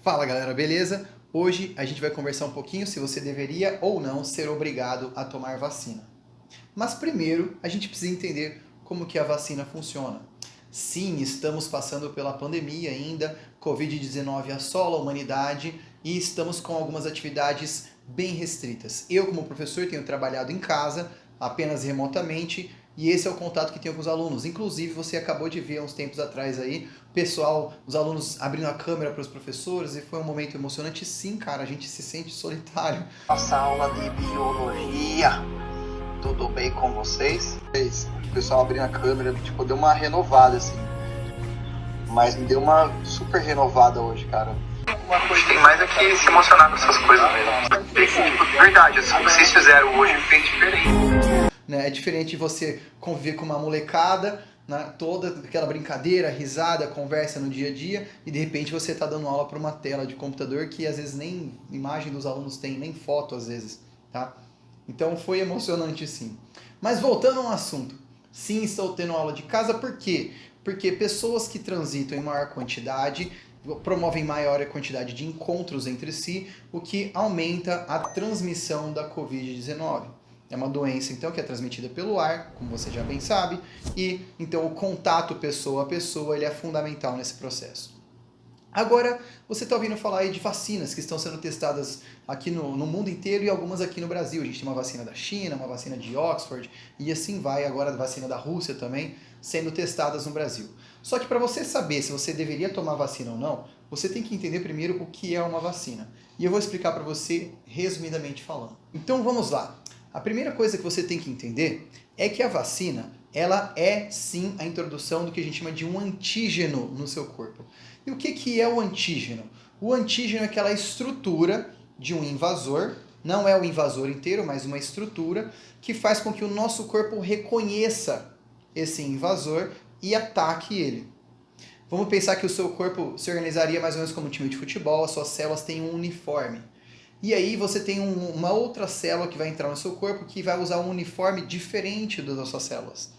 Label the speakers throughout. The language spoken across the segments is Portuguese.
Speaker 1: Fala galera, beleza? Hoje a gente vai conversar um pouquinho se você deveria ou não ser obrigado a tomar vacina. Mas primeiro a gente precisa entender como que a vacina funciona. Sim, estamos passando pela pandemia ainda, Covid-19 assola a humanidade e estamos com algumas atividades bem restritas. Eu, como professor, tenho trabalhado em casa, apenas remotamente, e esse é o contato que tenho com os alunos. Inclusive, você acabou de ver uns tempos atrás aí, o pessoal, os alunos abrindo a câmera para os professores, e foi um momento emocionante. Sim, cara, a gente se sente solitário.
Speaker 2: Nossa aula de biologia, tudo bem com vocês? O pessoal abrindo a câmera, tipo, deu uma renovada, assim. Mas me deu uma super renovada hoje, cara.
Speaker 3: Uma coisa tem mais é que se emocionar com essas coisas mesmo. De verdade, assim, o que vocês fizeram hoje fez diferente.
Speaker 1: Né? É diferente de você conviver com uma molecada, né? Toda aquela brincadeira, risada, conversa no dia a dia, e de repente você está dando aula para uma tela de computador que às vezes nem imagem dos alunos tem, nem foto às vezes. Tá? Então foi emocionante sim. Mas voltando ao assunto, sim, estou tendo aula de casa, por quê? Porque pessoas que transitam em maior quantidade promovem maior quantidade de encontros entre si, o que aumenta a transmissão da Covid-19. É uma doença, então, que é transmitida pelo ar, como você já bem sabe, e então o contato pessoa a pessoa ele é fundamental nesse processo. Agora, você está ouvindo falar aí de vacinas que estão sendo testadas aqui no mundo inteiro e algumas aqui no Brasil. A gente tem uma vacina da China, uma vacina de Oxford e assim vai, agora a vacina da Rússia também, sendo testadas no Brasil. Só que para você saber se você deveria tomar vacina ou não, você tem que entender primeiro o que é uma vacina. E eu vou explicar para você resumidamente falando. Então vamos lá. A primeira coisa que você tem que entender é que a vacina, ela é sim a introdução do que a gente chama de um antígeno no seu corpo. E o que é o antígeno? O antígeno é aquela estrutura de um invasor, não é o invasor inteiro, mas uma estrutura que faz com que o nosso corpo reconheça esse invasor e ataque ele. Vamos pensar que o seu corpo se organizaria mais ou menos como um time de futebol, as suas células têm um uniforme. E aí você tem uma outra célula que vai entrar no seu corpo que vai usar um uniforme diferente das suas células.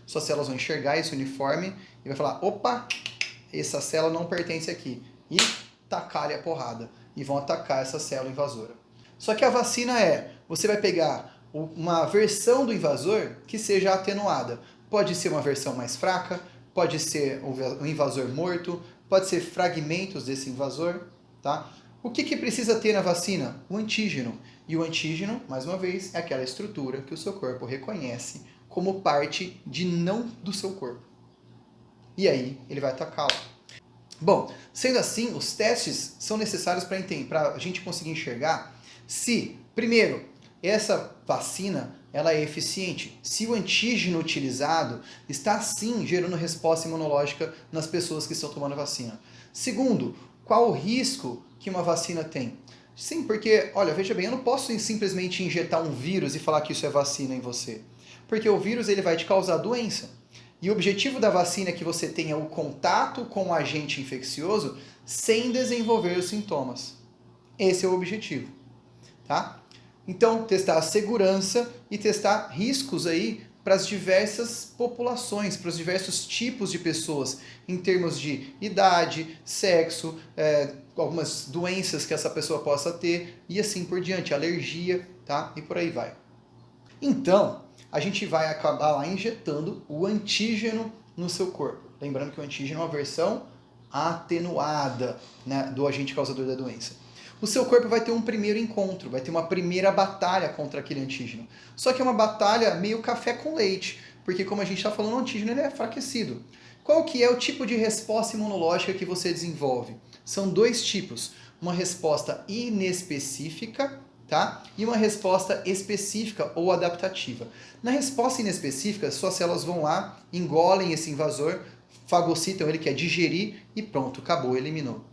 Speaker 1: Suas células vão enxergar esse uniforme e vai falar, opa, essa célula não pertence aqui. E tacar-lhe a porrada. E vão atacar essa célula invasora. Só que a vacina você vai pegar uma versão do invasor que seja atenuada. Pode ser uma versão mais fraca, pode ser um invasor morto, pode ser fragmentos desse invasor, tá? O que precisa ter na vacina? O antígeno. E o antígeno, mais uma vez, é aquela estrutura que o seu corpo reconhece como parte de não do seu corpo. E aí ele vai atacá-lo. Bom, sendo assim, os testes são necessários para a gente conseguir enxergar se, primeiro, essa vacina ela é eficiente, se o antígeno utilizado está sim gerando resposta imunológica nas pessoas que estão tomando a vacina. Segundo, qual o risco que uma vacina tem? Sim, porque, olha, veja bem, eu não posso simplesmente injetar um vírus e falar que isso é vacina em você. Porque o vírus ele vai te causar doença. E o objetivo da vacina é que você tenha o contato com o agente infeccioso sem desenvolver os sintomas. Esse é o objetivo, tá? Então, testar a segurança e testar riscos aí para as diversas populações, para os diversos tipos de pessoas, em termos de idade, sexo, algumas doenças que essa pessoa possa ter e assim por diante, alergia, tá? E por aí vai. Então, a gente vai acabar lá injetando o antígeno no seu corpo. Lembrando que o antígeno é uma versão atenuada, né, do agente causador da doença. O seu corpo vai ter um primeiro encontro, vai ter uma primeira batalha contra aquele antígeno. Só que é uma batalha meio café com leite, porque como a gente está falando, o antígeno ele é enfraquecido. Qual que é o tipo de resposta imunológica que você desenvolve? São dois tipos, uma resposta inespecífica, tá? E uma resposta específica ou adaptativa. Na resposta inespecífica, suas células vão lá, engolem esse invasor, fagocitam ele, que é digerir, e pronto, acabou, eliminou.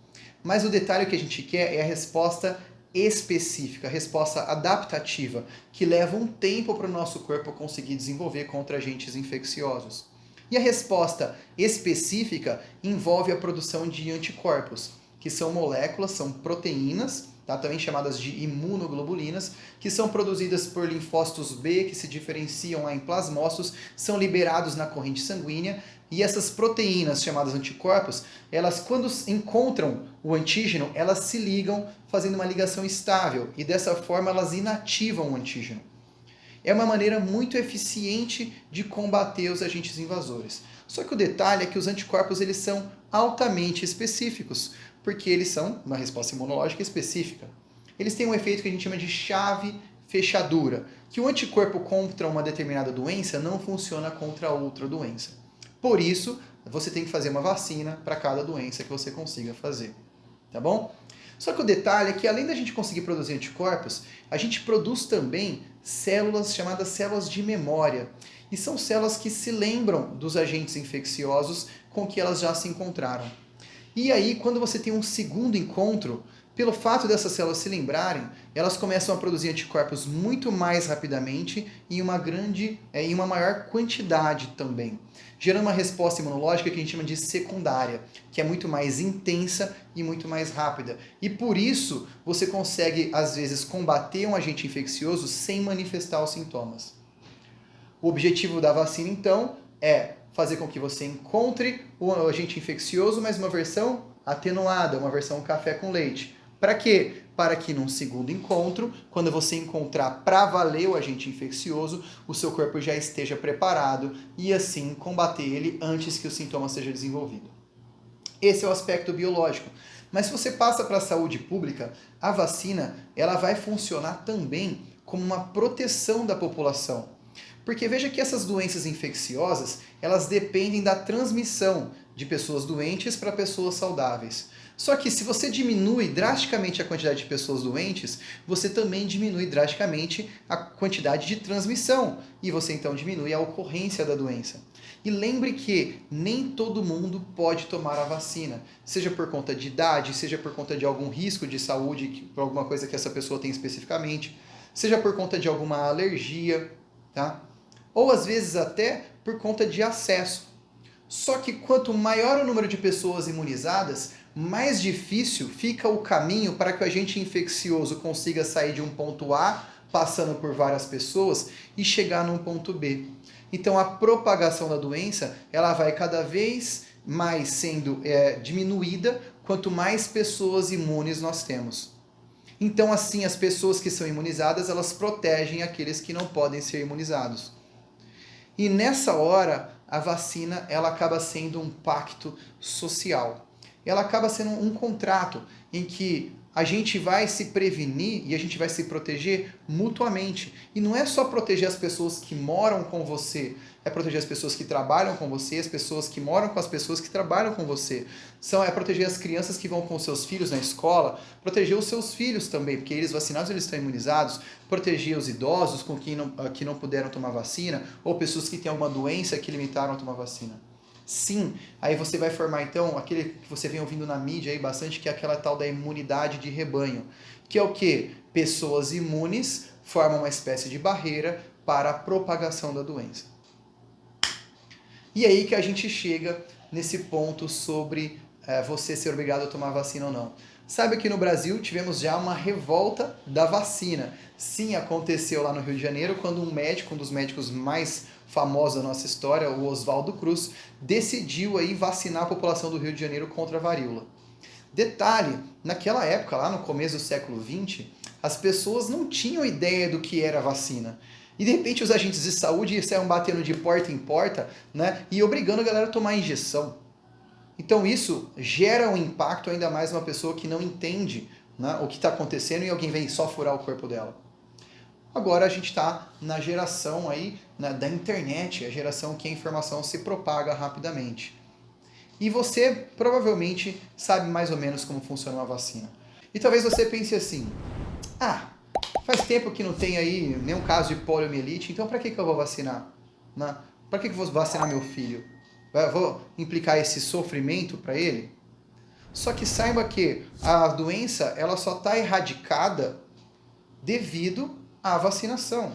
Speaker 1: Mas o detalhe que a gente quer é a resposta específica, a resposta adaptativa, que leva um tempo para o nosso corpo conseguir desenvolver contra agentes infecciosos. E a resposta específica envolve a produção de anticorpos. que são moléculas, são proteínas, tá? Também chamadas de imunoglobulinas, que são produzidas por linfócitos B, que se diferenciam lá em plasmócitos, são liberados na corrente sanguínea, e essas proteínas, chamadas anticorpos, elas quando encontram o antígeno, elas se ligam fazendo uma ligação estável, e dessa forma elas inativam o antígeno. É uma maneira muito eficiente de combater os agentes invasores. Só que o detalhe é que os anticorpos eles são altamente específicos, porque eles são uma resposta imunológica específica. Eles têm um efeito que a gente chama de chave-fechadura, que o anticorpo contra uma determinada doença não funciona contra outra doença. Por isso, você tem que fazer uma vacina para cada doença que você consiga fazer, tá bom? Só que o detalhe é que além da gente conseguir produzir anticorpos, a gente produz também células chamadas células de memória. E são células que se lembram dos agentes infecciosos com que elas já se encontraram. E aí, quando você tem um segundo encontro, pelo fato dessas células se lembrarem, elas começam a produzir anticorpos muito mais rapidamente e em uma maior quantidade também, gerando uma resposta imunológica que a gente chama de secundária, que é muito mais intensa e muito mais rápida. E por isso, você consegue, às vezes, combater um agente infeccioso sem manifestar os sintomas. O objetivo da vacina, então, é fazer com que você encontre o agente infeccioso, mas uma versão atenuada, uma versão café com leite. Para quê? Para que num segundo encontro, quando você encontrar para valer o agente infeccioso, o seu corpo já esteja preparado e assim combater ele antes que o sintoma seja desenvolvido. Esse é o aspecto biológico. Mas se você passa para a saúde pública, a vacina ela vai funcionar também como uma proteção da população. Porque veja que essas doenças infecciosas, elas dependem da transmissão de pessoas doentes para pessoas saudáveis. Só que se você diminui drasticamente a quantidade de pessoas doentes, você também diminui drasticamente a quantidade de transmissão. E você então diminui a ocorrência da doença. E lembre que nem todo mundo pode tomar a vacina, seja por conta de idade, seja por conta de algum risco de saúde, por alguma coisa que essa pessoa tem especificamente, seja por conta de alguma alergia, tá? Ou às vezes até por conta de acesso. Só que quanto maior o número de pessoas imunizadas, mais difícil fica o caminho para que o agente infeccioso consiga sair de um ponto A, passando por várias pessoas, e chegar num ponto B. Então a propagação da doença ela vai cada vez mais sendo diminuída quanto mais pessoas imunes nós temos. Então assim as pessoas que são imunizadas elas protegem aqueles que não podem ser imunizados. E nessa hora a vacina ela acaba sendo um pacto social. Ela acaba sendo um contrato em que a gente vai se prevenir e a gente vai se proteger mutuamente. E não é só proteger as pessoas que moram com você, é proteger as pessoas que trabalham com você, as pessoas que moram com as pessoas que trabalham com você. É proteger as crianças que vão com seus filhos na escola, proteger os seus filhos também, porque eles vacinados eles estão imunizados, proteger os idosos com que não puderam tomar vacina, ou pessoas que têm alguma doença que limitaram a tomar vacina. Sim, aí você vai formar então aquele que você vem ouvindo na mídia aí bastante, que é aquela tal da imunidade de rebanho, que é o quê? Pessoas imunes formam uma espécie de barreira para a propagação da doença. E aí que a gente chega nesse ponto sobre você ser obrigado a tomar vacina ou não. Sabe que no Brasil tivemos já uma revolta da vacina. Sim, aconteceu lá no Rio de Janeiro quando um dos médicos mais famosos da nossa história, o Oswaldo Cruz, decidiu aí vacinar a população do Rio de Janeiro contra a varíola. Detalhe, naquela época, lá no começo do século XX, as pessoas não tinham ideia do que era vacina. E de repente os agentes de saúde saíam batendo de porta em porta, né, e obrigando a galera a tomar injeção. Então isso gera um impacto ainda mais numa pessoa que não entende, né, o que está acontecendo e alguém vem só furar o corpo dela. Agora a gente está na geração aí, né, da internet, a geração que a informação se propaga rapidamente. E você provavelmente sabe mais ou menos como funciona uma vacina. E talvez você pense assim, faz tempo que não tem aí nenhum caso de poliomielite, então para que eu vou vacinar? Né? Para que eu vou vacinar meu filho? Eu vou implicar esse sofrimento para ele? Só que saiba que a doença ela só está erradicada devido à vacinação.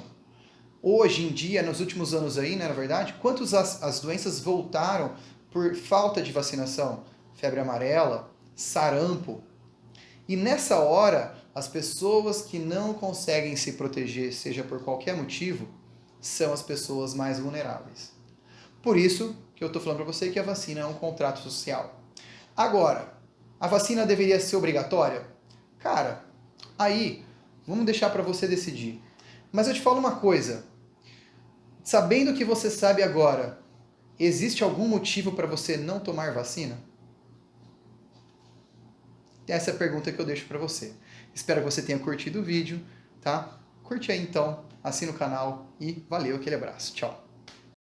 Speaker 1: Hoje em dia, nos últimos anos aí, né, na verdade, quantas as doenças voltaram por falta de vacinação? Febre amarela, sarampo. E nessa hora, as pessoas que não conseguem se proteger, seja por qualquer motivo, são as pessoas mais vulneráveis. Por isso que eu estou falando para você que a vacina é um contrato social. Agora, a vacina deveria ser obrigatória? Cara, aí, vamos deixar para você decidir. Mas eu te falo uma coisa. Sabendo o que você sabe agora, existe algum motivo para você não tomar vacina? Essa é a pergunta que eu deixo para você. Espero que você tenha curtido o vídeo, tá? Curte aí então, assina o canal e valeu, aquele abraço. Tchau.